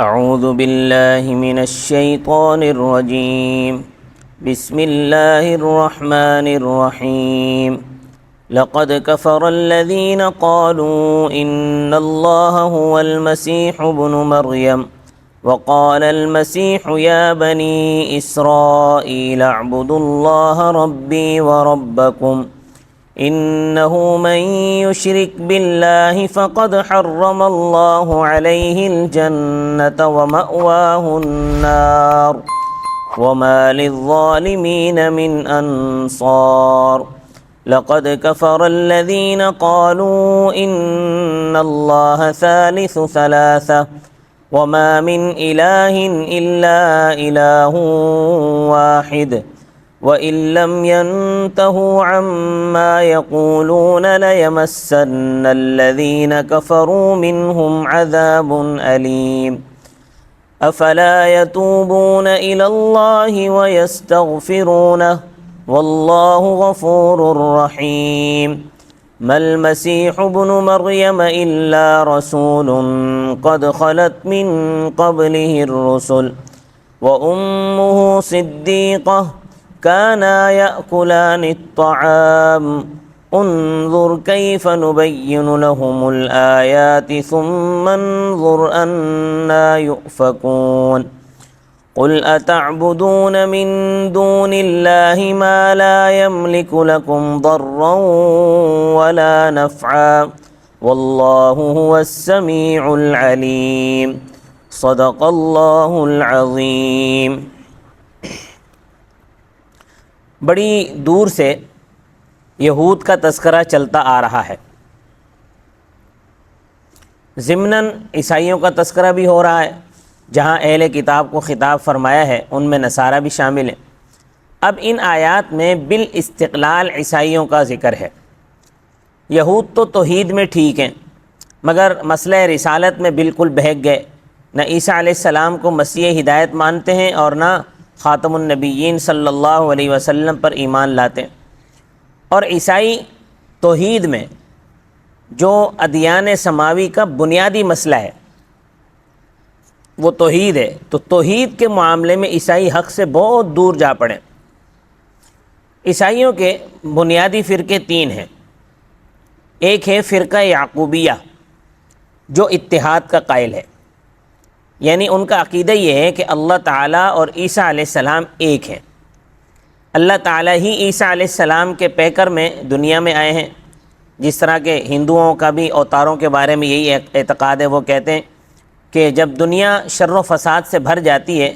اعوذ باللہ من الشیطان الرجیم بسم اللہ الرحمن الرحیم لقد كفر الذين قالوا إن الله هو المسيح ابن مريم وقال المسيح يا بني إسرائيل اعبدوا الله ربي وربكم إنه من يشرك بالله فقد حرم الله عليه الجنة ومأواه النار وما للظالمين من أنصار لقد كفر الذين قالوا إن الله ثالث ثلاثة وما من إله إلا إله واحد وَإِن لَّمْ يَنْتَهُوا عَمَّا يَقُولُونَ لَيَمَسَّنَّ الَّذِينَ كَفَرُوا مِنْهُمْ عَذَابٌ أَلِيمٌ أَفَلَا يَتُوبُونَ إِلَى اللَّهِ وَيَسْتَغْفِرُونَهُ وَاللَّهُ غَفُورٌ رَّحِيمٌ مَا الْمَسِيحُ ابْنُ مَرْيَمَ إِلَّا رَسُولٌ قَدْ خَلَتْ مِن قَبْلِهِ الرُّسُلُ وَأُمُّهُ صِدِّيقَةٌ كانا يأكلان الطعام انظر كيف نبين لهم الآيات ثم انظر أنا يؤفكون قل أتعبدون من دون الله ما لا يملك لكم ضرا ولا نفعا والله هو السميع العليم صدق الله العظيم۔ بڑی دور سے یہود کا تذکرہ چلتا آ رہا ہے، ضمناً عیسائیوں کا تذکرہ بھی ہو رہا ہے، جہاں اہل کتاب کو خطاب فرمایا ہے ان میں نصارہ بھی شامل ہیں۔ اب ان آیات میں بالاستقلال عیسائیوں کا ذکر ہے۔ یہود تو توحید میں ٹھیک ہیں، مگر مسئلہ رسالت میں بالکل بہک گئے، نہ عیسیٰ علیہ السلام کو مسیح ہدایت مانتے ہیں اور نہ خاتم النبیین صلی اللہ علیہ وسلم پر ایمان لاتے ہیں۔ اور عیسائی توحید میں جو ادیان سماوی کا بنیادی مسئلہ ہے وہ توحید ہے، تو توحید کے معاملے میں عیسائی حق سے بہت دور جا پڑے۔ عیسائیوں کے بنیادی فرقے تین ہیں۔ ایک ہے فرقہ یعقوبیہ جو اتحاد کا قائل ہے، یعنی ان کا عقیدہ یہ ہے کہ اللہ تعالیٰ اور عیسیٰ علیہ السلام ایک ہیں، اللہ تعالیٰ ہی عیسیٰ علیہ السلام کے پیکر میں دنیا میں آئے ہیں۔ جس طرح کہ ہندوؤں کا بھی اوتاروں کے بارے میں یہی اعتقاد ہے، وہ کہتے ہیں کہ جب دنیا شر و فساد سے بھر جاتی ہے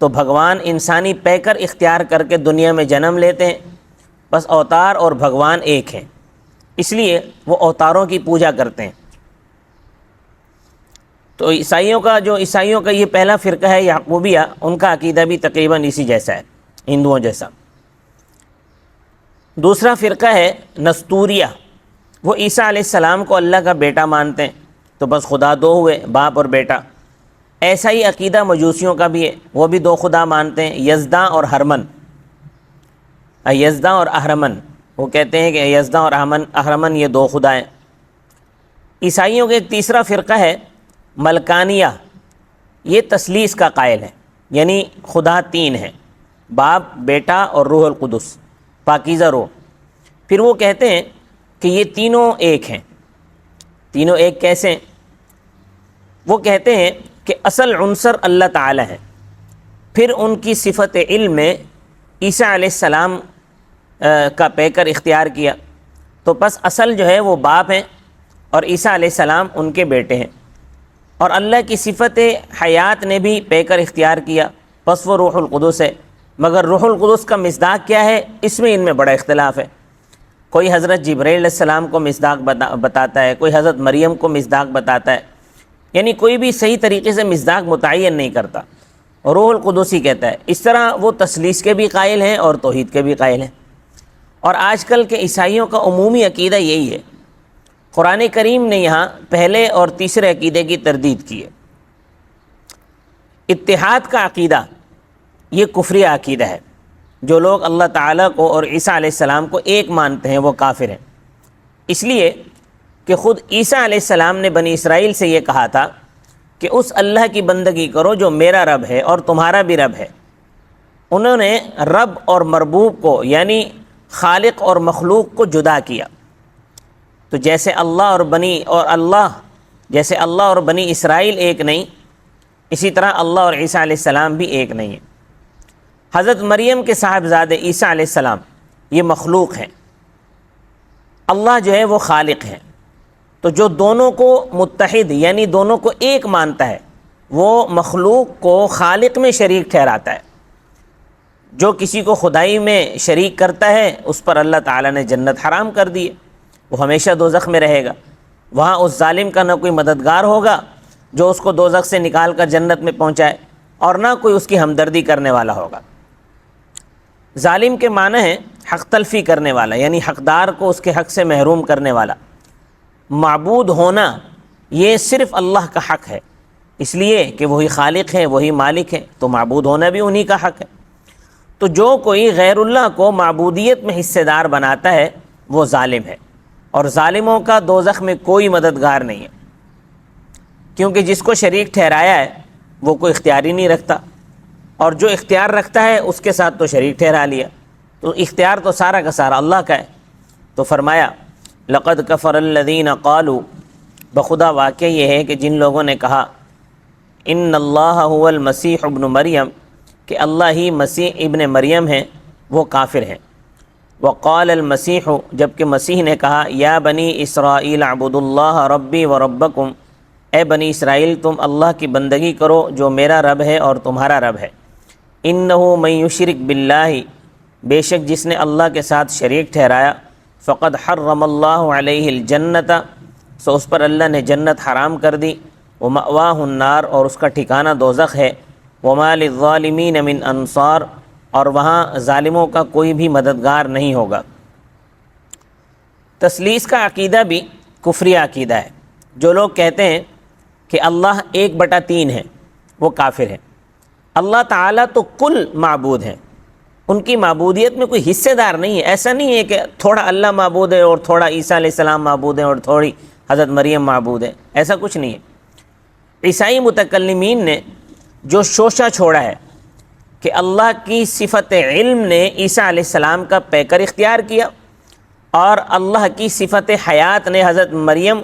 تو بھگوان انسانی پیکر اختیار کر کے دنیا میں جنم لیتے ہیں، بس اوتار اور بھگوان ایک ہیں، اس لیے وہ اوتاروں کی پوجا کرتے ہیں۔ تو عیسائیوں کا یہ پہلا فرقہ ہے یعقوبیہ، ان کا عقیدہ بھی تقریباً اسی جیسا ہے، ہندوؤں جیسا۔ دوسرا فرقہ ہے نستوریہ، وہ عیسیٰ علیہ السلام کو اللہ کا بیٹا مانتے ہیں، تو بس خدا دو ہوئے، باپ اور بیٹا۔ ایسا ہی عقیدہ مجوسیوں کا بھی ہے، وہ بھی دو خدا مانتے ہیں، یزداں اور ہرمن، یزداں اور اہرمن، وہ کہتے ہیں کہ یزداں اور اہرمن یہ دو خدا ہیں۔ عیسائیوں کا ایک تیسرا فرقہ ہے ملکانیہ، یہ تثلیث کا قائل ہے، یعنی خدا تین ہیں، باپ، بیٹا اور روح القدس، پاکیزہ روح۔ پھر وہ کہتے ہیں کہ یہ تینوں ایک ہیں۔ تینوں ایک کیسے ہیں؟ وہ کہتے ہیں کہ اصل عنصر اللہ تعالی ہے، پھر ان کی صفت علم میں عیسیٰ علیہ السلام کا پیکر اختیار کیا، تو پس اصل جو ہے وہ باپ ہیں اور عیسیٰ علیہ السلام ان کے بیٹے ہیں، اور اللہ کی صفت حیات نے بھی پیکر اختیار کیا، پس وہ روح القدس ہے۔ مگر روح القدس کا مصداق کیا ہے، اس میں ان میں بڑا اختلاف ہے۔ کوئی حضرت جبرائیل علیہ السلام کو مصداق بتاتا ہے، کوئی حضرت مریم کو مصداق بتاتا ہے، یعنی کوئی بھی صحیح طریقے سے مصداق متعین نہیں کرتا، روح القدس ہی کہتا ہے۔ اس طرح وہ تثلیث کے بھی قائل ہیں اور توحید کے بھی قائل ہیں۔ اور آج کل کے عیسائیوں کا عمومی عقیدہ یہی ہے۔ قرآن کریم نے یہاں پہلے اور تیسرے عقیدے کی تردید کی ہے۔ اتحاد کا عقیدہ یہ کفری عقیدہ ہے، جو لوگ اللہ تعالیٰ کو اور عیسیٰ علیہ السلام کو ایک مانتے ہیں وہ کافر ہیں، اس لیے کہ خود عیسیٰ علیہ السلام نے بنی اسرائیل سے یہ کہا تھا کہ اس اللہ کی بندگی کرو جو میرا رب ہے اور تمہارا بھی رب ہے۔ انہوں نے رب اور مربوب کو یعنی خالق اور مخلوق کو جدا کیا۔ تو جیسے اللہ اور بنی اسرائیل ایک نہیں، اسی طرح اللہ اور عیسیٰ علیہ السلام بھی ایک نہیں ہیں۔ حضرت مریم کے صاحبزادے عیسیٰ علیہ السلام یہ مخلوق ہیں، اللہ جو ہے وہ خالق ہے۔ تو جو دونوں کو متحد یعنی دونوں کو ایک مانتا ہے وہ مخلوق کو خالق میں شریک ٹھہراتا ہے۔ جو کسی کو خدائی میں شریک کرتا ہے اس پر اللہ تعالیٰ نے جنت حرام کر دی ہے، وہ ہمیشہ دوزخ میں رہے گا۔ وہاں اس ظالم کا نہ کوئی مددگار ہوگا جو اس کو دوزخ سے نکال کر جنت میں پہنچائے، اور نہ کوئی اس کی ہمدردی کرنے والا ہوگا۔ ظالم کے معنی ہے حق تلفی کرنے والا، یعنی حقدار کو اس کے حق سے محروم کرنے والا۔ معبود ہونا یہ صرف اللہ کا حق ہے، اس لیے کہ وہی خالق ہے، وہی مالک ہے، تو معبود ہونا بھی انہی کا حق ہے۔ تو جو کوئی غیر اللہ کو معبودیت میں حصے دار بناتا ہے وہ ظالم ہے، اور ظالموں کا دوزخ میں کوئی مددگار نہیں ہے، کیونکہ جس کو شریک ٹھہرایا ہے وہ کوئی اختیار ہی نہیں رکھتا، اور جو اختیار رکھتا ہے اس کے ساتھ تو شریک ٹھہرا لیا، تو اختیار تو سارا کا سارا اللہ کا ہے۔ تو فرمایا لقد کفر الذین قالوا، بخدا واقعہ یہ ہے کہ جن لوگوں نے کہا ان اللہ هو المسیح ابن مریم، کہ اللہ ہی مسیح ابن مریم ہیں، وہ کافر ہیں۔ وقال المسیح، جبکہ مسیح نے کہا یا بنی اسرائیل اعبدوا اللہ ربی و ربکم، اے بنی اسرائیل تم اللہ کی بندگی کرو جو میرا رب ہے اور تمہارا رب ہے۔ انہ من یشرک باللہ، بے شک جس نے اللہ کے ساتھ شریک ٹھہرایا، فقد حرم اللہ علیہ الجنت، سو اس پر اللہ نے جنت حرام کر دی، ومأواہ النار، اور اس کا ٹھکانہ دوزخ ہے، وما للظالمین من انصار، اور وہاں ظالموں کا کوئی بھی مددگار نہیں ہوگا۔ تثلیث کا عقیدہ بھی کفری عقیدہ ہے۔ جو لوگ کہتے ہیں کہ اللہ 1/3 ہے وہ کافر ہیں۔ اللہ تعالیٰ تو کل معبود ہیں، ان کی معبودیت میں کوئی حصے دار نہیں ہے۔ ایسا نہیں ہے کہ تھوڑا اللہ معبود ہے اور تھوڑا عیسیٰ علیہ السلام معبود ہیں اور تھوڑی حضرت مریم معبود ہے، ایسا کچھ نہیں ہے۔ عیسائی متکلمین نے جو شوشہ چھوڑا ہے کہ اللہ کی صفت علم نے عیسیٰ علیہ السلام کا پیکر اختیار کیا، اور اللہ کی صفت حیات نے حضرت مریم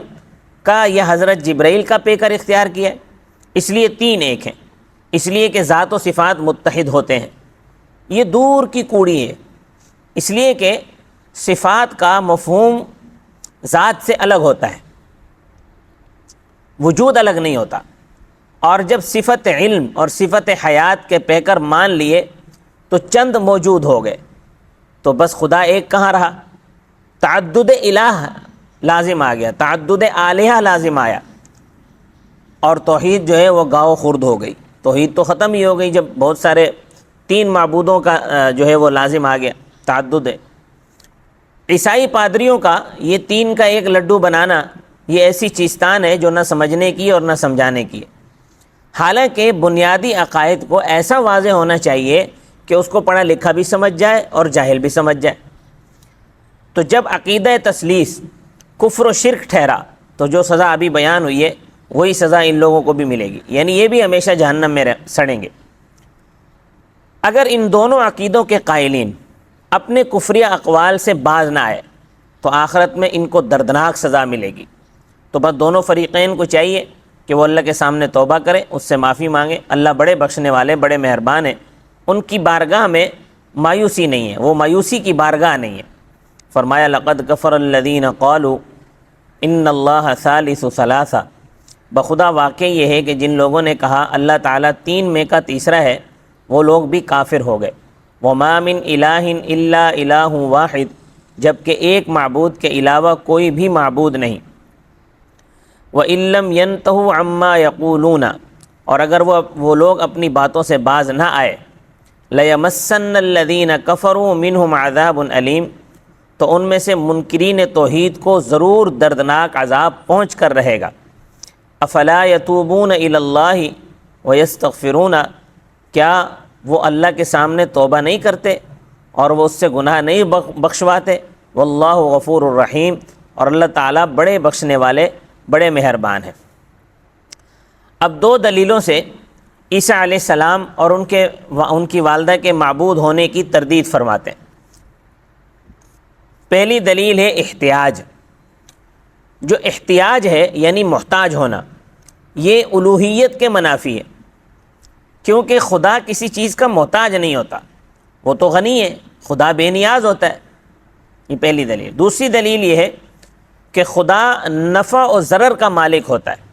کا یا حضرت جبرائیل کا پیکر اختیار کیا ہے، اس لیے 3 ایک ہیں، اس لیے کہ ذات و صفات متحد ہوتے ہیں۔ یہ دور کی کوڑی ہے، اس لیے کہ صفات کا مفہوم ذات سے الگ ہوتا ہے، وجود الگ نہیں ہوتا۔ اور جب صفت علم اور صفت حیات کے پیکر مان لیے تو چند موجود ہو گئے، تو بس خدا ایک کہاں رہا، تعدد الہ لازم آ گیا، تعدد آلہہ لازم آیا، اور توحید جو ہے وہ گاؤ خرد ہو گئی، توحید تو ختم ہی ہو گئی جب بہت سارے 3 معبودوں کا جو ہے وہ لازم آ گیا، تعدد ہے۔ عیسائی پادریوں کا یہ 3 کا ایک لڈو بنانا یہ ایسی چیستان ہے جو نہ سمجھنے کی اور نہ سمجھانے کی ہے۔ حالانکہ بنیادی عقائد کو ایسا واضح ہونا چاہیے کہ اس کو پڑھا لکھا بھی سمجھ جائے اور جاہل بھی سمجھ جائے۔ تو جب عقیدہ تثلیث کفر و شرک ٹھہرا تو جو سزا ابھی بیان ہوئی ہے وہی سزا ان لوگوں کو بھی ملے گی، یعنی یہ بھی ہمیشہ جہنم میں سڑیں گے۔ اگر ان دونوں عقیدوں کے قائلین اپنے کفریہ اقوال سے باز نہ آئے تو آخرت میں ان کو دردناک سزا ملے گی۔ تو بس دونوں فریقین کو چاہیے کہ وہ اللہ کے سامنے توبہ کریں، اس سے معافی مانگیں، اللہ بڑے بخشنے والے بڑے مہربان ہیں، ان کی بارگاہ میں مایوسی نہیں ہے، وہ مایوسی کی بارگاہ نہیں ہے۔ فرمایا لقد کفر الذین قالوا ان اللہ ثالث ثلاثہ، بخدا واقع یہ ہے کہ جن لوگوں نے کہا اللہ تعالیٰ 3 میں کا تیسرا ہے وہ لوگ بھی کافر ہو گئے۔ وما من الہ الا الہ واحد، جبکہ ایک معبود کے علاوہ کوئی بھی معبود نہیں۔ وَإِن لَّمْ يَنْتَهُوا عَمَّا يَقُولُونَ، اور اگر وہ لوگ اپنی باتوں سے باز نہ آئے، لَيَمَسَّنَّ الَّذِينَ كَفَرُوا مِنْهُمْ عَذَابٌ أَلِيمٌ، تو ان میں سے منکرین توحید کو ضرور دردناک عذاب پہنچ کر رہے گا۔ افلا یتوبون الی اللہ ویستغفرون، کیا وہ اللہ کے سامنے توبہ نہیں کرتے اور وہ اس سے گناہ نہیں بخشواتے؟ واللہ غفور الرحیم، اور اللہ تعالیٰ بڑے بخشنے والے بڑے مہربان ہیں۔ اب دو دلیلوں سے عیسیٰ علیہ السلام اور ان کی والدہ کے معبود ہونے کی تردید فرماتے ہیں۔ پہلی دلیل ہے احتیاج۔ جو احتیاج ہے یعنی محتاج ہونا، یہ الوہیت کے منافی ہے، کیونکہ خدا کسی چیز کا محتاج نہیں ہوتا، وہ تو غنی ہے، خدا بے نیاز ہوتا ہے۔ یہ پہلی دلیل۔ دوسری دلیل یہ ہے کہ خدا نفع و ضرر کا مالک ہوتا ہے،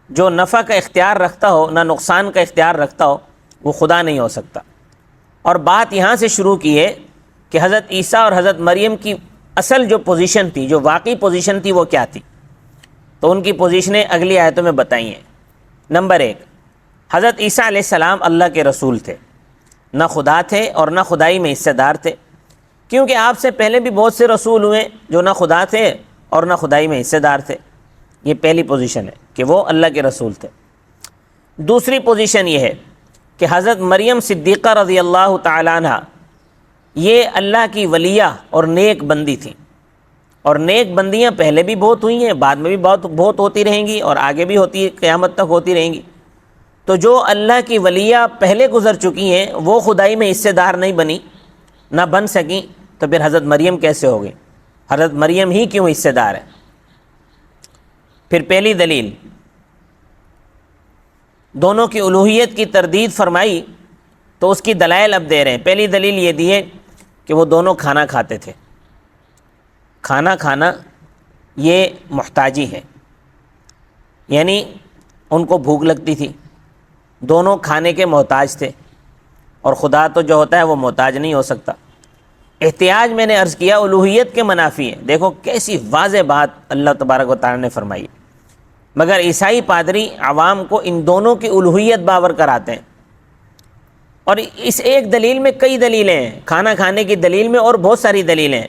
جو نفع کا اختیار رکھتا ہو نہ نقصان کا اختیار رکھتا ہو وہ خدا نہیں ہو سکتا۔ اور بات یہاں سے شروع کی ہے کہ حضرت عیسیٰ اور حضرت مریم کی اصل جو پوزیشن تھی، جو واقعی پوزیشن تھی، وہ کیا تھی؟ تو ان کی پوزیشنیں اگلی آیتوں میں بتائی ہیں۔ نمبر 1، حضرت عیسیٰ علیہ السلام اللہ کے رسول تھے، نہ خدا تھے اور نہ خدائی میں حصہ دار تھے، کیونکہ آپ سے پہلے بھی بہت سے رسول ہوئے جو نہ خدا تھے اور نہ خدائی میں حصہ دار تھے۔ یہ پہلی پوزیشن ہے کہ وہ اللہ کے رسول تھے۔ دوسری پوزیشن یہ ہے کہ حضرت مریم صدیقہ رضی اللہ تعالیٰ عنہ یہ اللہ کی ولیہ اور نیک بندی تھی، اور نیک بندیاں پہلے بھی بہت ہوئی ہیں، بعد میں بھی بہت ہوتی رہیں گی، اور آگے بھی ہوتی، قیامت تک ہوتی رہیں گی۔ تو جو اللہ کی ولیہ پہلے گزر چکی ہیں وہ خدائی میں حصے دار نہیں بنی، نہ بن سکیں، تو پھر حضرت مریم کیسے ہوگی؟ حضرت مریم ہی کیوں حصے دار ہے؟ پھر پہلی دلیل، دونوں کی الوہیت کی تردید فرمائی تو اس کی دلائل اب دے رہے ہیں۔ پہلی دلیل یہ دی ہے کہ وہ دونوں کھانا کھاتے تھے۔ کھانا کھانا یہ محتاجی ہے، یعنی ان کو بھوک لگتی تھی، دونوں کھانے کے محتاج تھے، اور خدا تو جو ہوتا ہے وہ محتاج نہیں ہو سکتا۔ احتیاج میں نے عرض کیا الوہیت کے منافی ہے، دیکھو کیسی واضح بات اللہ تبارک و تعالی نے فرمائی، مگر عیسائی پادری عوام کو ان دونوں کی الوہیت باور کراتے ہیں۔ اور اس ایک دلیل میں کئی دلیلیں ہیں، کھانا کھانے کی دلیل میں اور بہت ساری دلیلیں ہیں،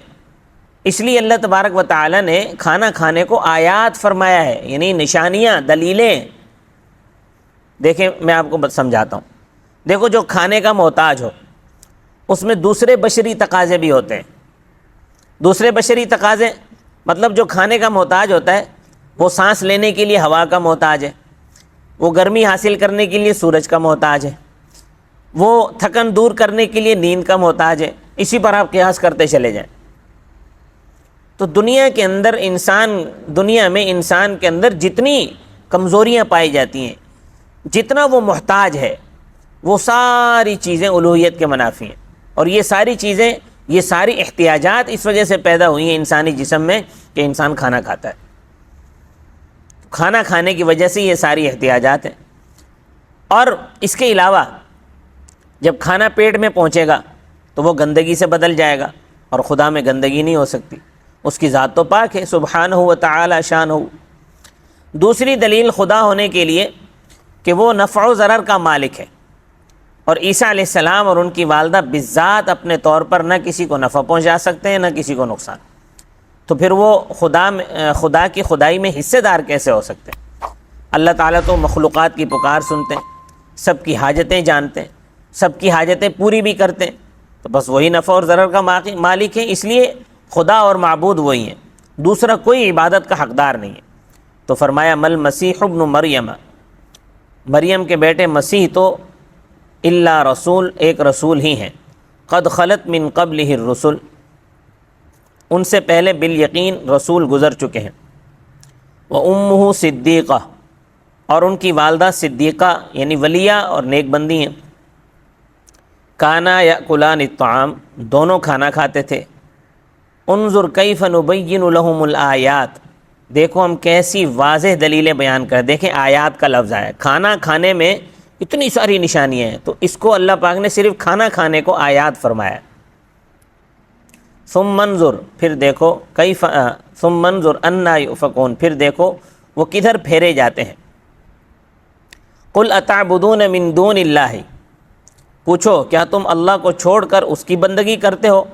اس لیے اللہ تبارک و تعالی نے کھانا کھانے کو آیات فرمایا ہے، یعنی نشانیاں، دلیلیں۔ دیکھیں میں آپ کو سمجھاتا ہوں۔ دیکھو جو کھانے کا محتاج ہو اس میں دوسرے بشری تقاضے بھی ہوتے ہیں۔ دوسرے بشری تقاضے مطلب جو کھانے کا محتاج ہوتا ہے وہ سانس لینے کے لیے ہوا کا محتاج ہے، وہ گرمی حاصل کرنے کے لیے سورج کا محتاج ہے، وہ تھکن دور کرنے کے لیے نیند کا محتاج ہے۔ اسی پر آپ قیاس کرتے چلے جائیں تو دنیا میں انسان کے اندر جتنی کمزوریاں پائی جاتی ہیں، جتنا وہ محتاج ہے، وہ ساری چیزیں الوہیت کے منافی ہیں۔ اور یہ ساری چیزیں، یہ ساری احتیاجات اس وجہ سے پیدا ہوئی ہیں انسانی جسم میں کہ انسان کھانا کھاتا ہے۔ کھانا کھانے کی وجہ سے یہ ساری احتیاجات ہیں۔ اور اس کے علاوہ جب کھانا پیٹ میں پہنچے گا تو وہ گندگی سے بدل جائے گا، اور خدا میں گندگی نہیں ہو سکتی، اس کی ذات تو پاک ہے، سبحانہ و تعالی شان ہو۔ دوسری دلیل خدا ہونے کے لیے کہ وہ نفع و ضرر کا مالک ہے، اور عیسیٰ علیہ السلام اور ان کی والدہ بالذات اپنے طور پر نہ کسی کو نفع پہنچا سکتے ہیں نہ کسی کو نقصان، تو پھر وہ خدا کی خدائی میں حصے دار کیسے ہو سکتے ہیں؟ اللہ تعالیٰ تو مخلوقات کی پکار سنتے ہیں، سب کی حاجتیں جانتے ہیں، سب کی حاجتیں پوری بھی کرتے ہیں، تو بس وہی نفع اور ضرر کا مالک ہے، اس لیے خدا اور معبود وہی ہیں، دوسرا کوئی عبادت کا حقدار نہیں ہے۔ تو فرمایا مل مسیح ابن مریم، مریم کے بیٹے مسیح تو الا رسول، ایک رسول ہی ہیں، قد خلت من قبلہ الرسل، ان سے پہلے بالیقین رسول گزر چکے ہیں، وامہ صدیقہ، اور ان کی والدہ صدیقہ یعنی ولیہ اور نیک بندی ہیں، کانا یاکلان الطعام، دونوں کھانا کھاتے تھے، انظر کیف نبین لہم الآیات، دیکھو ہم کیسی واضح دلیلیں بیان کر، دیکھیں آیات کا لفظ آیا، کھانا کھانے میں اتنی ساری نشانیاں ہیں، تو اس کو اللہ پاک نے صرف کھانا کھانے کو آیات فرمایا۔ ثم انظر، پھر دیکھو، ثم انظر انا یؤفکون، پھر دیکھو وہ کدھر پھیرے جاتے ہیں۔ قل اتعبدون من دون اللہ، پوچھو کیا تم اللہ کو چھوڑ کر اس کی بندگی کرتے ہو،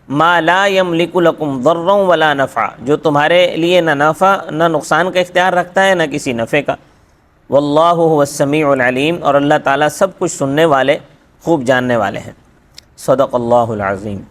ما لا یملک لکم ضرا ولا نفع، جو تمہارے لیے نہ نفع نہ نقصان کا اختیار رکھتا ہے نہ کسی نفع کا، واللہ هو السمیع العلیم، اور اللہ تعالیٰ سب کچھ سننے والے، خوب جاننے والے ہیں۔ صدق اللہ العظیم۔